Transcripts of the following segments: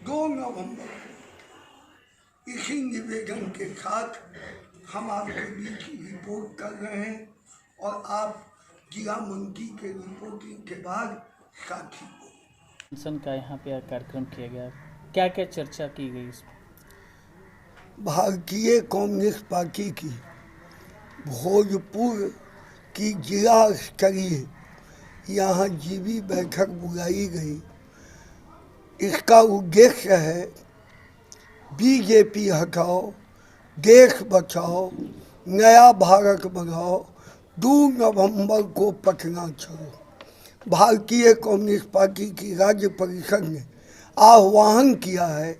2 नवंबर इसी निवेदन के साथ हम आपके बीच रिपोर्ट कर रहे हैं और आप जिला मंत्री के रिपोर्टिंग के बाद साथी हो। मिशन का यहाँ पे कार्यक्रम किया गया, क्या क्या चर्चा की गई इसमें? भारतीय कम्युनिस्ट पार्टी की भोजपुर की जिला स्तरीय यहाँ जीवी बैठक बुलाई गई। इसका उद्देश्य है बीजेपी हटाओ, देश बचाओ, नया भारत बनाओ, 2 नवंबर को पटना चलो। भारतीय कम्युनिस्ट पार्टी की राज्य परिषद ने आह्वान किया है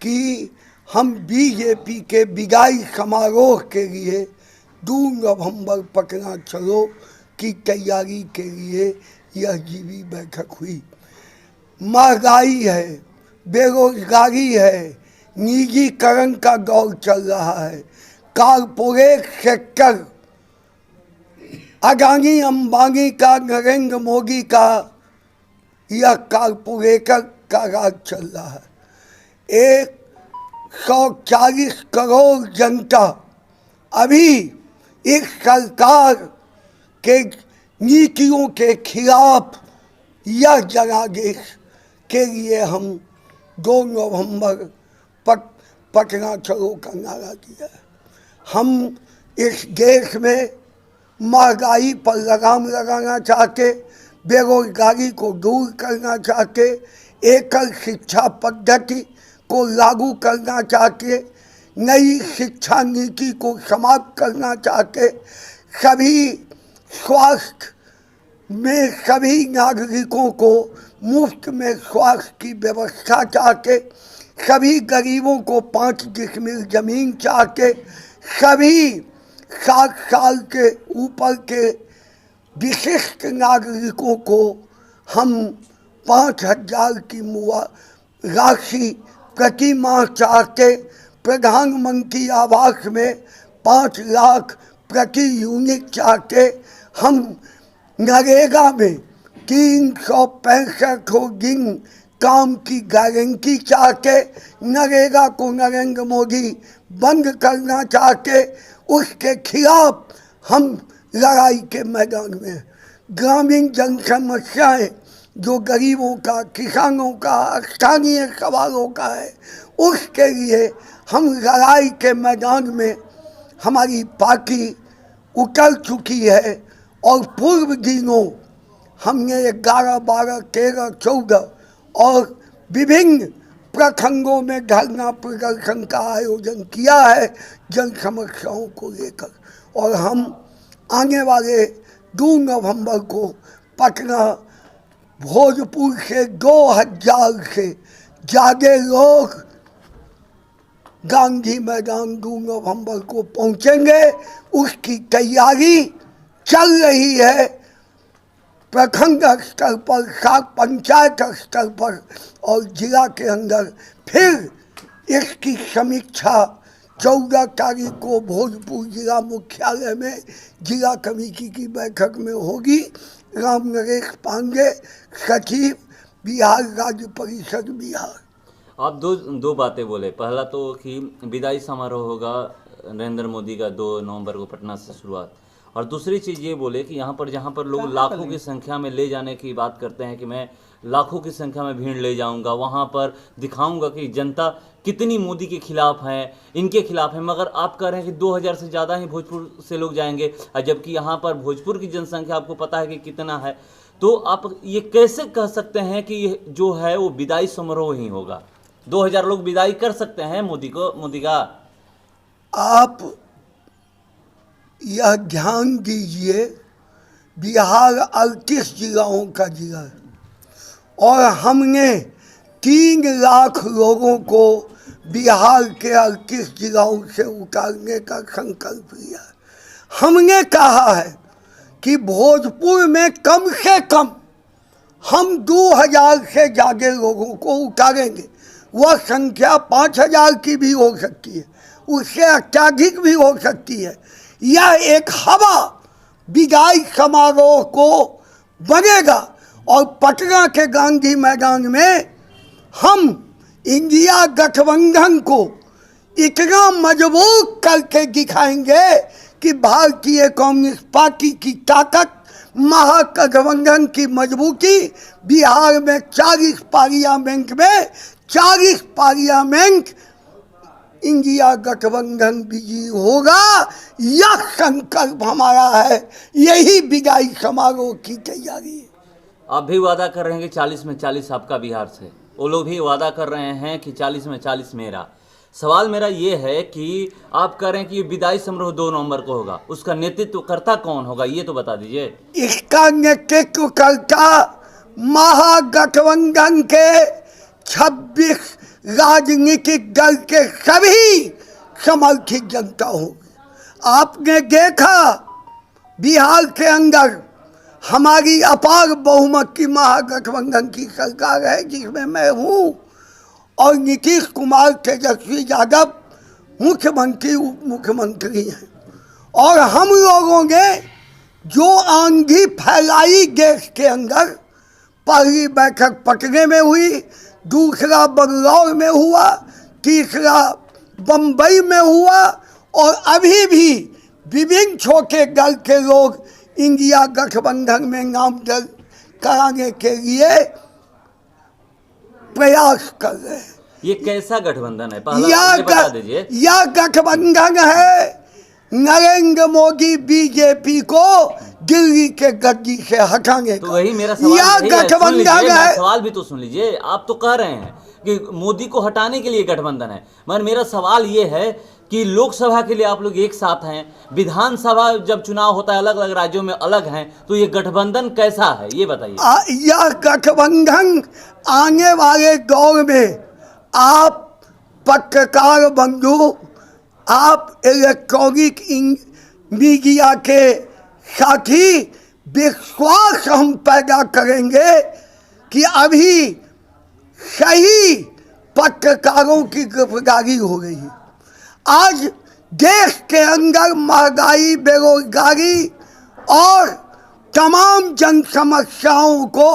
कि हम बीजेपी के विदाई समारोह के लिए 2 नवंबर पटना चलो की तैयारी के लिए यह जीवी बैठक हुई। महंगाई है, बेरोजगारी है, निजीकरण का दौर चल रहा है, कारपोरेट सेक्टर अडानी अंबानी का, नरेंद्र मोदी का, यह कारपोरेटर का राज चल रहा है। 140 करोड़ जनता अभी इस सरकार के नीतियों के खिलाफ यह जनादेश के लिए हम 2 नवंबर पटना चलो का नारा दिया है। हम इस देश में महंगाई पर लगाम लगाना चाहते, बेरोजगारी को दूर करना चाहते, एकल शिक्षा पद्धति को लागू करना चाहते, नई शिक्षा नीति को समाप्त करना चाहते, सभी स्वास्थ्य में सभी नागरिकों को मुफ्त में स्वास्थ्य की व्यवस्था चाहते, सभी गरीबों को 5 डिसमिल जमीन चाहते, सभी 60 साल के ऊपर के विशिष्ट नागरिकों को हम 5,000 की राशि प्रति माह चाहते, प्रधानमंत्री आवास में 5 लाख प्रति यूनिट चाहते, हम नरेगा में 365 दिन काम की गारंटी चाहते, नरेगा को नरेंद्र मोदी बंद करना चाहते, उसके खिलाफ हम लड़ाई के मैदान में। ग्रामीण जन समस्याएँ जो गरीबों का, किसानों का, स्थानीय सवालों का है, उसके लिए हम लड़ाई के मैदान में हमारी पार्टी उतर चुकी है। और पूर्व दिनों हमने 11, 12, 13, 14 और विभिन्न प्रखंडों में धरना प्रदर्शन का आयोजन किया है जन समस्याओं को लेकर। और हम आने वाले 2 नवंबर को पटना भोजपुर से 2000 से ज़्यादा लोग गांधी मैदान 2 नवंबर को पहुंचेंगे। उसकी तैयारी चल रही है प्रखंड स्तर पर, पंचायत स्तर पर और जिला के अंदर। फिर इसकी समीक्षा 14 तारीख को भोजपुर जिला मुख्यालय में जिला कमेटी की बैठक में होगी। राम नरेश पांडे, सचिव, बिहार राज्य परिषद, बिहार। आप दो बातें बोले। पहला तो कि विदाई समारोह होगा नरेंद्र मोदी का 2 नवंबर को पटना से शुरुआत, और दूसरी चीज़ ये बोले कि यहाँ पर जहाँ पर लोग लाखों की संख्या में ले जाने की बात करते हैं कि मैं लाखों की संख्या में भीड़ ले जाऊंगा, वहाँ पर दिखाऊंगा कि जनता कितनी मोदी के खिलाफ है, इनके खिलाफ है। मगर आप कह रहे हैं कि 2000 से ज़्यादा ही भोजपुर से लोग जाएंगे, जबकि यहाँ पर भोजपुर की जनसंख्या आपको पता है कि कितना है। तो आप ये कैसे कह सकते हैं कि ये जो है वो विदाई समारोह ही होगा? 2000 लोग विदाई कर सकते हैं मोदी का? आप यह ध्यान दीजिए, बिहार 38 जिलाओं का जिला है और हमने 3 लाख लोगों को बिहार के 38 जिलाओं से उतारने का संकल्प लिया है। हमने कहा है कि भोजपुर में कम से कम हम 2000 से ज़्यादा लोगों को उतारेंगे। वह संख्या 5000 की भी हो सकती है, उससे अत्यधिक भी हो सकती है। यह एक हवा विदाई समारोह को बनेगा और पटना के गांधी मैदान में हम इंडिया इंडिया गठबंधन को इतना मजबूत करके दिखाएंगे कि भारतीय कम्युनिस्ट पार्टी की ताकत, महागठबंधन की मजबूती, बिहार में 40 पार्लियामेंट में 40 पार्लियामेंट इंडिया गठबंधन विजयी होगा। यह संकल्प हमारा है, यही विदाई समारोह की तैयारी है। आप भी वादा कर रहे हैं कि 40 में 40 आपका बिहार से, वो लोग भी वादा कर रहे हैं कि 40 में 40 मेरा। सवाल मेरा ये है कि आप कह रहे हैं कि विदाई समारोह 2 नवंबर को होगा, उसका नेतृत्व करता कौन होगा ये तो बता दीजिए। इसका नेतृत्व करता महागठबंधन के 26 राजनीतिक दल के सभी समर्थित जनता होगी। आपने देखा बिहार के अंदर हमारी अपार बहुमत की महागठबंधन की सरकार है, जिसमें मैं हूँ, और नीतीश कुमार, तेजस्वी यादव मुख्यमंत्री उप मुख्यमंत्री हैं। और हम लोगों ने जो आंधी फैलाई देश के अंदर, पहली बैठक पटने में हुई, दूसरा बंगलौर में हुआ, तीसरा बम्बई में हुआ, और अभी भी विभिन्न छोटे दल के लोग इंडिया गठबंधन में नामजद कराने के लिए प्रयास कर रहे हैं। ये कैसा गठबंधन है, पहला ये बता दीजिए। यह गठबंधन है नरेंद्र मोदी बीजेपी को दिल्ली के गद्दी से हटाने तो का। वही मेरा सवाल यह यही है। गठबंधन है। सवाल भी तो सुन लीजिए। आप तो कह रहे हैं कि मोदी को हटाने के लिए गठबंधन है, मगर मेरा सवाल ये है कि लोकसभा के लिए आप लोग एक साथ हैं, विधानसभा जब चुनाव होता है अलग अलग राज्यों में अलग हैं, तो ये गठबंधन कैसा है ये बताइए। यह गठबंधन आने वाले दौर में आप पत्रकार बंधु, आप इलेक्ट्रॉनिक मीडिया के साथी, विश्वास हम पैदा करेंगे कि अभी सही पत्रकारों की गिरफ्तारी हो रही है। आज देश के अंदर महंगाई, बेरोजगारी और तमाम जन समस्याओं को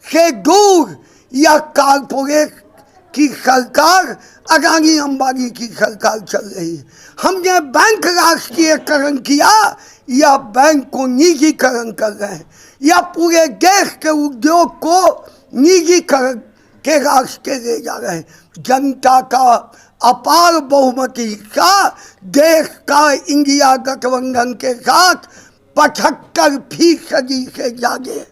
से दूर यह कारपोरेट की सरकार, अडानी अंबानी की सरकार चल रही है। हमने बैंक राष्ट्रीयकरण किया, या बैंक को निजीकरण कर रहे हैं, या पूरे देश के उद्योग को निजीकरण के रास्ते ले जा रहे हैं। जनता का अपार बहुमती का देश का इंडिया गठबंधन के साथ 75% से ज्यादा।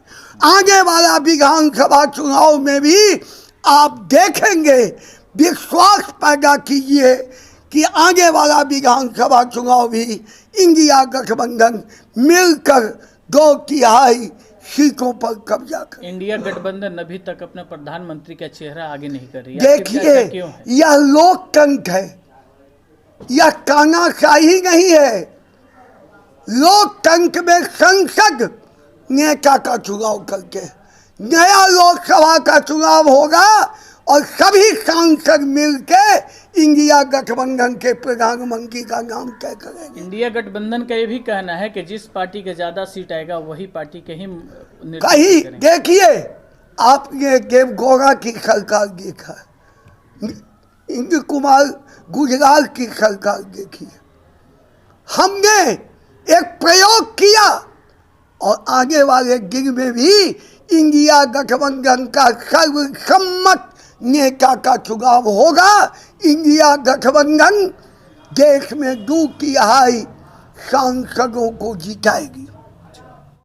आगे वाला विधानसभा चुनाव में भी आप देखेंगे, विश्वास पैदा कीजिए कि आगे वाला विधानसभा चुनाव भी इंडिया गठबंधन मिलकर 2/3 सीटों पर कब्जा कर। इंडिया गठबंधन अभी तक अपने प्रधानमंत्री का चेहरा आगे नहीं कर रही है। देखिए, यह लोकतंत्र है, यह तानाशाही नहीं है। लोकतंत्र में संसद नेता का चुनाव करके नया लोकसभा का चुनाव होगा और सभी सांसद मिलके इंडिया गठबंधन के प्रधानमंत्री का नाम तय करेंगे। इंडिया गठबंधन का ये भी कहना है कि जिस पार्टी के ज्यादा सीट आएगा वही पार्टी के ही कहीं देखिए, आपने देवगौड़ा की सरकार देखा, इंद्र कुमार गुजराल की सरकार देखी। हमने एक प्रयोग किया और आगे वाले दिन में भी इंडिया गठबंधन का सर्वसम्मत नेता का चुनाव होगा। इंडिया गठबंधन देश में 2/3 सांसदों को जिताएगी।